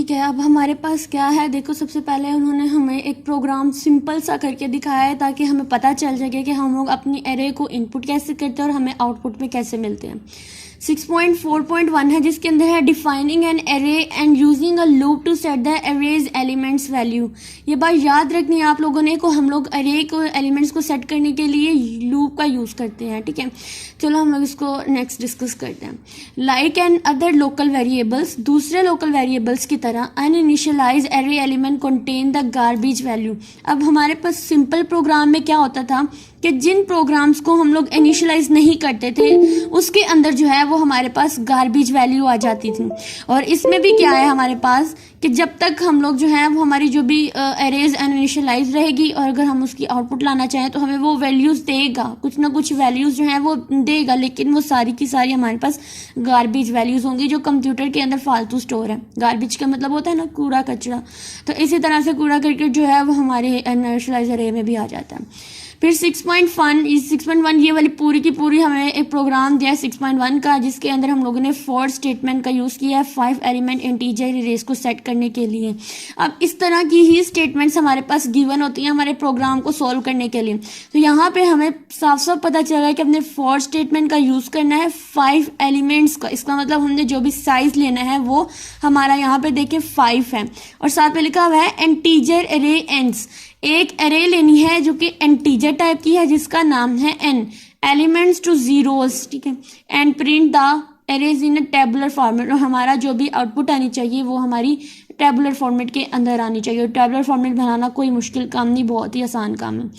ठीक है, अब हमारे पास क्या है, देखो सबसे पहले उन्होंने हमें एक प्रोग्राम सिंपल सा करके दिखाया है ताकि हमें पता चल सके कि हम लोग अपनी एरे को इनपुट कैसे करते हैं और हमें आउटपुट में कैसे मिलते हैं। 6.4.1 है जिसके अंदर है defining an array and using a loop to set the array's elements value. ये बात याद रखनी है आप लोगों ने को, हम लोग एरे को एलिमेंट्स को सेट करने के लिए लूप का यूज करते हैं। ठीक है, चलो हम लोग इसको नेक्स्ट डिस्कस करते हैं। Like and other local variables, दूसरे लोकल वेरिएबल्स की तरह uninitialized array element contain the garbage value. अब हमारे पास सिंपल प्रोग्राम में क्या होता था कि जिन प्रोग्राम्स को हम लोग इनिशियलाइज नहीं करते थे उसके अंदर जो है वो हमारे पास गार्बेज वैल्यू आ जाती थी। और इसमें भी क्या है हमारे पास कि जब तक हम लोग जो है वो हमारी जो भी एरेज अनइनिशियलाइज रहेगी और अगर हम उसकी आउटपुट लाना चाहें तो हमें वो वैल्यूज देगा, कुछ ना कुछ वैल्यूज जो है वो देगा, लेकिन वो सारी की सारी हमारे पास गार्बेज वैल्यूज होंगी जो कंप्यूटर के अंदर फालतू स्टोर है। गार्बेज का मतलब होता है ना कूड़ा कचरा, तो इसी तरह से कूड़ा करकट जो है वो हमारे अनइनिशियलाइज एरे में भी आ जाता है। फिर 6.1 ये वाली पूरी की पूरी हमें एक प्रोग्राम दिया है 6.1 का, जिसके अंदर हम लोगों ने फॉर स्टेटमेंट का यूज़ किया है 5 एलिमेंट इंटीजर एरेज को सेट करने के लिए। अब इस तरह की ही स्टेटमेंट्स हमारे पास गिवन होती हैं हमारे प्रोग्राम को सॉल्व करने के लिए। तो यहाँ पे हमें साफ साफ पता चल रहा है कि हमने फॉर स्टेटमेंट का यूज़ करना है 5 एलिमेंट्स का। इसका मतलब हमने जो भी साइज लेना है वो हमारा यहाँ पे देखिए 5 है, और साथ में लिखा हुआ है इंटीजर एरे एंड्स। एक एरे लेनी है जो कि इंटीजर टाइप की है जिसका नाम है n, एलिमेंट्स टू जीरोस। ठीक है, and print the arrays in a tabular format. और हमारा जो भी आउटपुट आनी चाहिए वो हमारी टेबुलर फॉर्मेट के अंदर आनी चाहिए। और टेबुलर फॉर्मेट बनाना कोई मुश्किल काम नहीं, बहुत ही आसान काम है।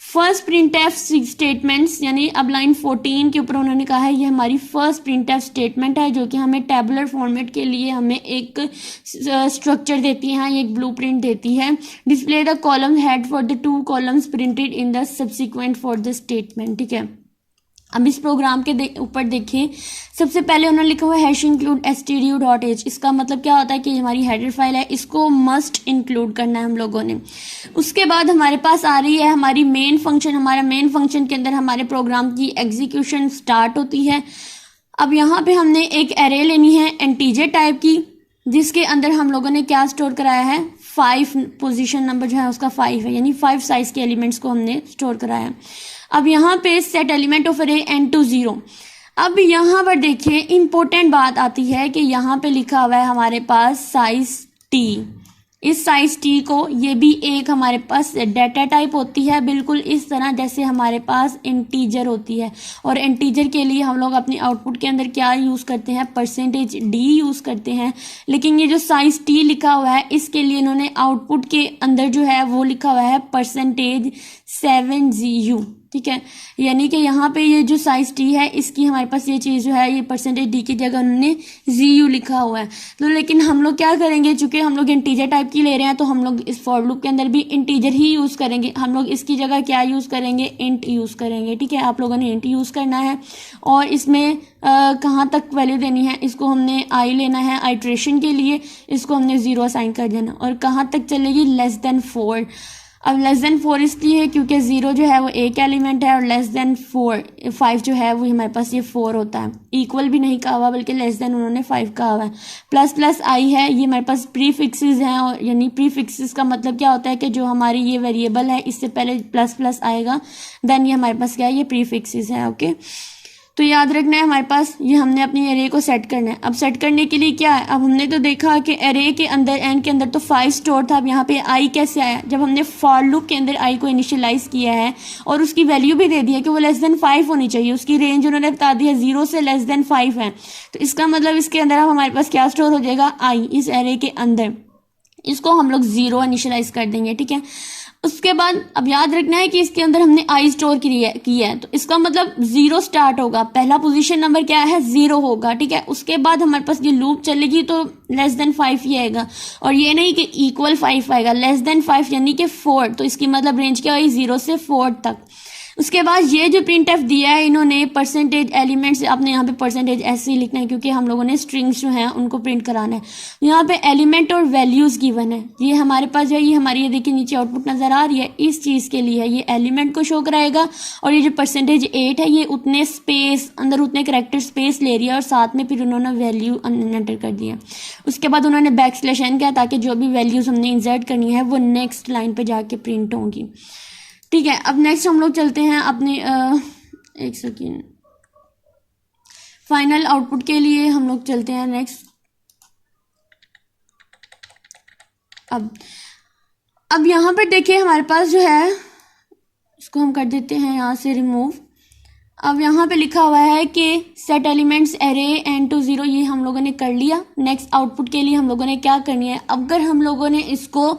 फर्स्ट प्रिंटफ स्टेटमेंट्स, यानी अब लाइन 14 के ऊपर उन्होंने कहा है ये हमारी फर्स्ट प्रिंटफ स्टेटमेंट है जो कि हमें टेबुलर फॉर्मेट के लिए हमें एक स्ट्रक्चर देती है, एक ब्लूप्रिंट देती है। Display the column head for the 2 columns printed in the subsequent for the statement. ठीक है, अब इस प्रोग्राम के ऊपर देखिए, सबसे पहले उन्होंने लिखा हुआ है हैश इंक्लूड stdio.h। इसका मतलब क्या होता है कि हमारी हेडर फाइल है, इसको मस्ट इंक्लूड करना है हम लोगों ने। उसके बाद हमारे पास आ रही है हमारी मेन फंक्शन। हमारा मेन फंक्शन के अंदर हमारे प्रोग्राम की एग्जीक्यूशन स्टार्ट होती है। अब यहाँ पे हमने एक एरे लेनी है इंटीजर टाइप की, जिसके अंदर हम लोगों ने क्या स्टोर कराया है 5, पोजीशन नंबर जो है उसका 5 है, यानी 5 साइज के एलिमेंट्स को हमने स्टोर कराया है। अब यहाँ पे set element of array n to 0। अब यहाँ पर देखिए इंपॉर्टेंट बात आती है कि यहाँ पे लिखा हुआ है हमारे पास साइज t। इस साइज t को, ये भी एक हमारे पास डाटा टाइप होती है बिल्कुल इस तरह जैसे हमारे पास इंटीजर होती है। और इंटीजर के लिए हम लोग अपने आउटपुट के अंदर क्या यूज़ करते हैं, %d यूज़ करते हैं। लेकिन ये जो साइज t लिखा हुआ है इसके लिए इन्होंने आउटपुट के अंदर जो है वो लिखा हुआ है %7gu। ठीक है, यानी कि यहाँ पे ये जो साइज t है इसकी हमारे पास ये चीज़ जो है ये %d की जगह उन्होंने gu लिखा हुआ है। तो लेकिन हम लोग क्या करेंगे, चूंकि हम लोग इंटीजर टाइप की ले रहे हैं तो हम लोग इस फॉर लूप के अंदर भी इंटीजर ही यूज़ करेंगे। हम लोग इसकी जगह क्या यूज़ करेंगे, इंट यूज़ करेंगे। ठीक है, आप लोगों ने इंट यूज़ करना है और इसमें कहाँ तक वैल्यू देनी है, इसको हमने i लेना है आइट्रेशन के लिए, इसको हमने 0 असाइन कर देना। और कहाँ तक चलेगी, <4। अब <4 इसलिए है क्योंकि 0 जो है वो एक एलिमेंट है और <4 5 जो है वो हमारे पास ये 4 होता है। इक्वल भी नहीं कहा हुआ बल्कि उन्होंने 5 कहा हुआ है। प्लस आई है, ये हमारे पास प्रीफिक्सेस हैं। और यानी प्रीफिक्सेस का मतलब क्या होता है कि जो हमारी ये वेरिएबल है इससे पहले प्लस आएगा, देन ये हमारे पास क्या है, ये प्रीफिक्सेस है। ओके, तो याद रखना है हमारे पास ये हमने अपनी एरे को सेट करना है। अब सेट करने के लिए क्या है, अब हमने तो देखा कि एरे के अंदर n के अंदर तो 5 स्टोर था। अब यहाँ पे i कैसे आया, जब हमने फॉर लूप के अंदर i को इनिशियलाइज किया है और उसकी वैल्यू भी दे दी है कि वो <5 होनी चाहिए। उसकी रेंज उन्होंने बता दी है 0 से <5 है। तो इसका मतलब इसके अंदर अब हमारे पास क्या स्टोर हो जाएगा, i इस एरे के अंदर। इसको हम लोग 0 इनिशियलाइज कर देंगे। ठीक है, उसके बाद अब याद रखना है कि इसके अंदर हमने i स्टोर किया है, तो इसका मतलब 0 स्टार्ट होगा, पहला पोजीशन नंबर क्या है 0 होगा। ठीक है, उसके बाद हमारे पास ये लूप चलेगी तो <5 ही आएगा। और ये नहीं कि =5 आएगा, <5 यानी कि 4। तो इसकी मतलब रेंज क्या हुई 0 से 4 तक। उसके बाद ये जो प्रिंट एफ दिया है इन्होंने परसेंटेज एलिमेंट्स, आपने यहाँ पे परसेंटेज ऐसे ही लिखना है क्योंकि हम लोगों ने स्ट्रिंग्स जो हैं उनको प्रिंट कराना है। यहाँ पे एलिमेंट और वैल्यूज़ गिवन है, ये हमारे पास जो है ये हमारी, ये देखिए नीचे आउटपुट नज़र आ रही है, इस चीज़ के लिए है, ये एलिमेंट को शो कराएगा। और ये जो परसेंटेज 8 है ये उतने स्पेस अंदर, उतने करेक्टर स्पेस ले रही है और साथ में फिर उन्होंने वैल्यू एंटर कर दिया। उसके बाद उन्होंने बैकस्लैश n किया ताकि जो भी वैल्यूज़ हमने इंसर्ट करनी है वो नेक्स्ट लाइन पर जाके प्रिंट होंगी। ठीक है, अब नेक्स्ट हम लोग चलते हैं अपने एक सेकेंड, फाइनल आउटपुट के लिए हम लोग चलते हैं नेक्स्ट। अब यहाँ पर देखिए हमारे पास जो है, इसको हम कर देते हैं यहाँ से रिमूव। अब यहाँ पे लिखा हुआ है कि set elements array n to 0, ये हम लोगों ने कर लिया। नेक्स्ट आउटपुट के लिए हम लोगों ने क्या करनी है, अगर हम लोगों ने इसको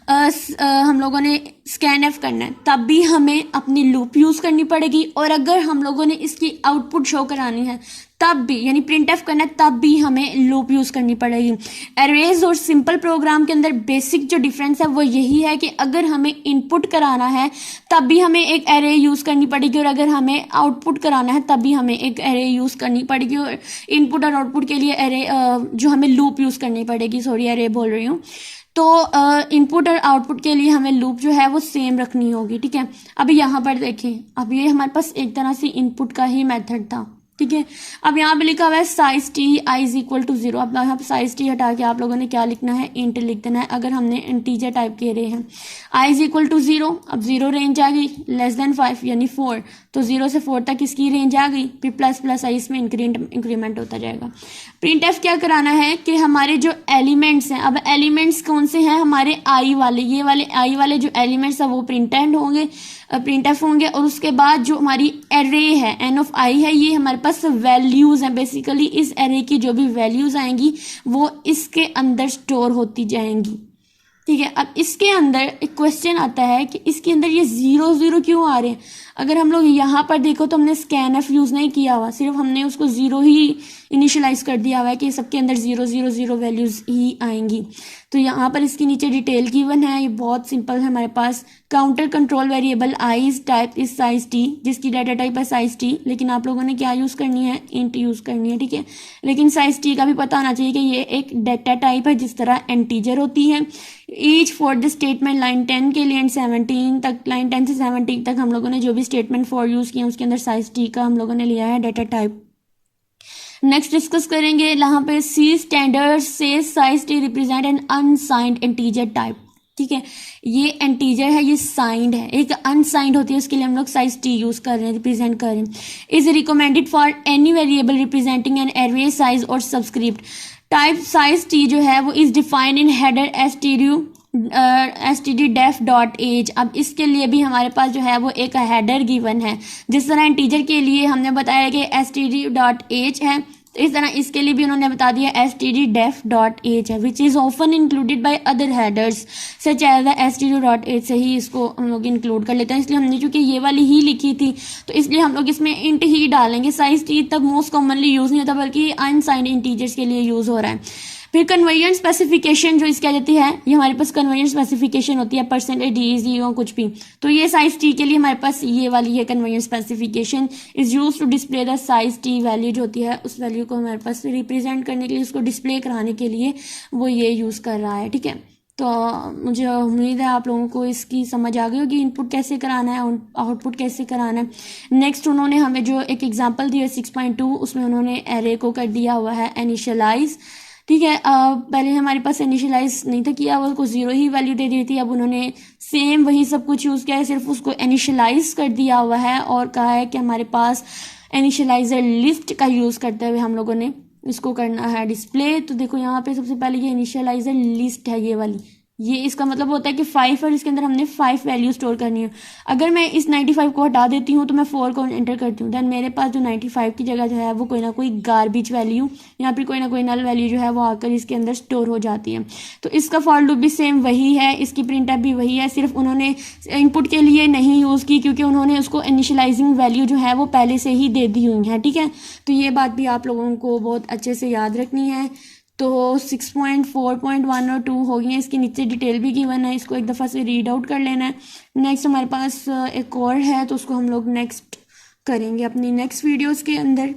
हम लोगों ने स्कैन एफ करना है तब भी हमें अपनी लूप यूज़ करनी पड़ेगी, और अगर हम लोगों ने इसकी आउटपुट शो करानी है तब भी, यानी प्रिंट एफ करना है तब भी हमें लूप यूज़ करनी पड़ेगी। एरेज और सिंपल प्रोग्राम के अंदर बेसिक जो डिफरेंस है वो यही है कि अगर हमें इनपुट कराना है तब भी हमें एक एरे यूज़ करनी पड़ेगी, और अगर हमें आउटपुट कराना है तब भी हमें एक एरे यूज़ करनी पड़ेगी। और इनपुट और आउटपुट के लिए एरे जो हमें लूप यूज़ करनी पड़ेगी, सॉरी एरे बोल रही हूँ। तो इनपुट और आउटपुट के लिए हमें लूप जो है वो सेम रखनी होगी। ठीक है, अभी यहाँ पर देखें, अब ये हमारे पास एक तरह से इनपुट का ही मेथड था। ठीक है, अब यहाँ पे लिखा हुआ है size t i is equal to 0। अब यहाँ पे साइज टी हटा के आप लोगों ने क्या लिखना है, इंट लिख देना है। अगर हमने इंटीजर टाइप के रहे हैं, आई इज इक्वल टू 0, अब 0 रेंज आ गई, लेस देन 5 यानी 4, तो 0 से 4 तक इसकी रेंज आ गई, फिर प्लस प्लस आई इसमें इंक्रीमेंट होता जाएगा। प्रिंट एफ क्या कराना है कि हमारे जो एलिमेंट्स हैं, अब एलिमेंट्स कौन से हैं, हमारे आई वाले, ये वाले आई वाले जो एलिमेंट्स हैं वो प्रिंट एफ होंगे। और उसके बाद जो हमारी एरे है एन ऑफ आई है, ये हमारे पास वैल्यूज़ हैं। बेसिकली इस एरे की जो भी वैल्यूज़ आएंगी वो इसके अंदर स्टोर होती जाएंगी। ठीक है, अब इसके अंदर एक क्वेश्चन आता है कि इसके अंदर ये 0 0 क्यों आ रहे हैं। अगर हम लोग यहाँ पर देखो तो हमने स्कैन एफ यूज़ नहीं किया हुआ, सिर्फ हमने उसको 0 ही इनिशियलाइज कर दिया हुआ है कि सबके अंदर 0 0 0 वैल्यूज़ ही आएंगी। तो यहाँ पर इसके नीचे डिटेल गिवन है, ये बहुत सिंपल है हमारे पास। Counter control variable I is type is size T, जिसकी डाटा टाइप है साइज टी, लेकिन आप लोगों ने क्या यूज़ करनी है, इंट यूज़ करनी है। ठीक है, लेकिन साइज टी का भी पता होना चाहिए कि ये एक डाटा टाइप है जिस तरह इंटीजर होती है। Each for the statement line 10 के लिए एंड 17 तक, लाइन 10 से 17 तक हम लोगों ने जो भी स्टेटमेंट फॉर यूज़ किया उसके अंदर साइज टी का हम लोगों ने लिया है डाटा टाइप। नेक्स्ट डिस्कस करेंगे यहाँ पे सी स्टैंडर्ड से size T represent N unsigned integer type. ठीक है, ये इंटीजर है, ये साइंड है, एक अनसाइंड होती है, उसके लिए हम लोग साइज टी यूज कर रहे हैं, रिप्रेजेंट कर रहे हैं। Is recommended for any variable representing an array size और सबस्क्रिप्ट टाइप। साइज टी जो है वो is defined in header std_def.age। अब इसके लिए भी हमारे पास जो है वो एक हेडर गिवन है, जिस तरह इंटीजर के लिए हमने बताया कि std.h है, तो इस तरह इसके लिए भी उन्होंने बता दिया std_def.h है, which is often included by other headers such as the std.h से ही इसको हम लोग इंक्लूड कर लेते हैं। इसलिए हमने चूंकि ये वाली ही लिखी थी तो इसलिए हम लोग इसमें इंट ही डालेंगे। साइज टी तब मोस्ट कॉमनली यूज़ नहीं होता, बल्कि अनसाइंड इंटीजर्स के लिए यूज़ हो रहा है। फिर कन्वर्जन स्पेसिफिकेशन जो इसकी आ जाती है, ये हमारे पास कन्वर्जन स्पेसिफिकेशन होती है, परसेंटेज डी और कुछ भी, तो ये साइज टी के लिए हमारे पास ये वाली है conversion specification. Is use to display the size t value जो होती है, उस वैल्यू को हमारे पास रिप्रेजेंट करने के लिए, उसको डिस्प्ले कराने के लिए वो ये यूज़ कर रहा है। ठीक है, तो मुझे उम्मीद है आप लोगों को इसकी समझ आ गई होगी, इनपुट कैसे कराना है, आउटपुट कैसे कराना है। नेक्स्ट उन्होंने हमें जो एक एग्जांपल दिया 6.2, उसमें उन्होंने एरे को कर दिया हुआ है इनिशियलाइज। ठीक है, पहले हमारे पास इनिशियलाइज नहीं था किया, उसको 0 ही वैल्यू दे दी थी। अब उन्होंने सेम वही सब कुछ यूज़ किया है, सिर्फ उसको इनिशियलाइज कर दिया हुआ है और कहा है कि हमारे पास इनिशियलाइजर लिस्ट का यूज़ करते हुए हम लोगों ने इसको करना है डिस्प्ले। तो देखो यहाँ पे सबसे पहले ये इनिशियलाइजर लिस्ट है, ये वाली, ये इसका मतलब होता है कि 5 और इसके अंदर हमने 5 वैल्यू स्टोर करनी है। अगर मैं इस 95 को हटा देती हूँ तो मैं 4 को एंटर करती हूँ, देन मेरे पास जो 95 की जगह जो है वो कोई ना कोई गार्बेज वैल्यू या फिर कोई ना कोई नल वैल्यू जो है वो आकर इसके अंदर स्टोर हो जाती है। तो इसका फॉर लूप भी सेम वही है, इसकी प्रिंट एफ भी वही है, सिर्फ उन्होंने इनपुट के लिए नहीं यूज़ की क्योंकि उन्होंने उसको इनिशियलाइजिंग वैल्यू जो है वो पहले से ही दे दी हुई है। ठीक है, तो ये बात भी आप लोगों को बहुत अच्छे से याद रखनी है। तो 6.4.1 और 2 हो गई हैं, इसके नीचे डिटेल भी गिवन है, इसको एक दफ़ा से रीड आउट कर लेना है। नेक्स्ट हमारे पास एक और है, तो उसको हम लोग नेक्स्ट करेंगे अपनी नेक्स्ट वीडियोस के अंदर।